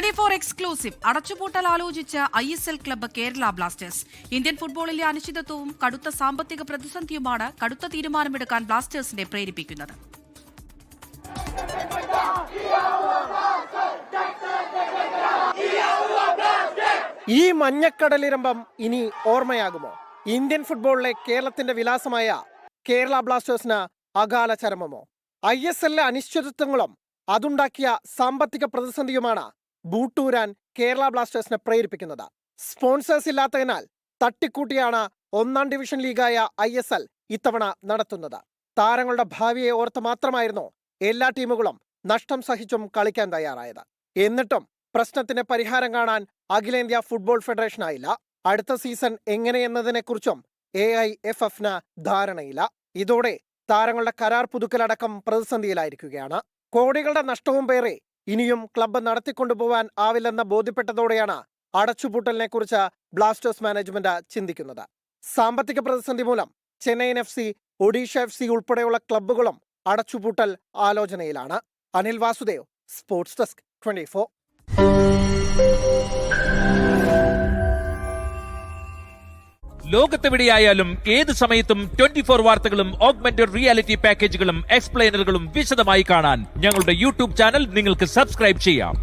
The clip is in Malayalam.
24 എക്സ്ക്ലൂസീവ് അടച്ചുപൂട്ടൽ ആലോചിച്ച ISL club Kerala Blasters. Indian ഫുട്ബോളിലെ അനിശ്ചിതത്വവും കടുത്ത സാമ്പത്തിക പ്രതിസന്ധിയുമാണ് കടുത്ത തീരുമാനമെടുക്കാൻ ബ്ലാസ്റ്റേഴ്സിനെ പ്രേരിപ്പിക്കുന്നത്. ഈ മഞ്ഞക്കടലിരമ്പം ഇനി ഓർമ്മയാകുമോ? ഇന്ത്യൻ ഫുട്ബോളിലെ കേരളത്തിന്റെ വിലാസമായ കേരള ബ്ലാസ്റ്റേഴ്സിന് അകാല ചരമമോ? ISLലെ അനിശ്ചിതത്വങ്ങളും അതുണ്ടാക്കിയ സാമ്പത്തിക പ്രതിസന്ധിയുമാണ് ബൂട്ടൂരാൻ കേരള ബ്ലാസ്റ്റേഴ്സിനെ പ്രേരിപ്പിക്കുന്നത്. സ്പോൺസേഴ്സ് ഇല്ലാത്തതിനാൽ തട്ടിക്കൂട്ടിയാണ് ഒന്നാം ഡിവിഷൻ ലീഗായ ISL ഇത്തവണ നടത്തുന്നത്. താരങ്ങളുടെ ഭാവിയെ ഓർത്ത് മാത്രമായിരുന്നു എല്ലാ ടീമുകളും നഷ്ടം സഹിച്ചും കളിക്കാൻ തയ്യാറായത്. എന്നിട്ടും പ്രശ്നത്തിന് പരിഹാരം കാണാൻ അഖിലേന്ത്യാ ഫുട്ബോൾ ഫെഡറേഷനായില്ല. അടുത്ത സീസൺ എങ്ങനെയെന്നതിനെക്കുറിച്ചും AIFFന് ധാരണയില്ല. ഇതോടെ താരങ്ങളുടെ കരാർ പുതുക്കലടക്കം പ്രതിസന്ധിയിലായിരിക്കുകയാണ്. കോടികളുടെ നഷ്ടവും പേരെ ഇനിയും ക്ലബ്ബ് നടത്തിക്കൊണ്ടുപോകാൻ ആവില്ലെന്ന് ബോധ്യപ്പെട്ടതോടെയാണ് അടച്ചുപൂട്ടലിനെ കുറിച്ച് ബ്ലാസ്റ്റേഴ്സ് മാനേജ്മെന്റ് ചിന്തിക്കുന്നത്. സാമ്പത്തിക പ്രതിസന്ധി മൂലം ചെന്നൈയിൻ FC, ഒഡീഷ FC ഉൾപ്പെടെയുള്ള ക്ലബ്ബുകളും അടച്ചുപൂട്ടൽ ആലോചനയിലാണ്. Anil Vasudev, sports desk, 24. ലോകത്തെവിടെയായാലും ഏത് സമയത്തും 24 വാർത്തകളും ഓഗ്മെന്റഡ് റിയാലിറ്റി പാക്കേജുകളും എക്സ്പ്ലെയിനറുകളും വിശദമായി കാണാൻ ഞങ്ങളുടെ യൂട്യൂബ് ചാനൽ നിങ്ങൾക്ക് സബ്സ്ക്രൈബ് ചെയ്യാം.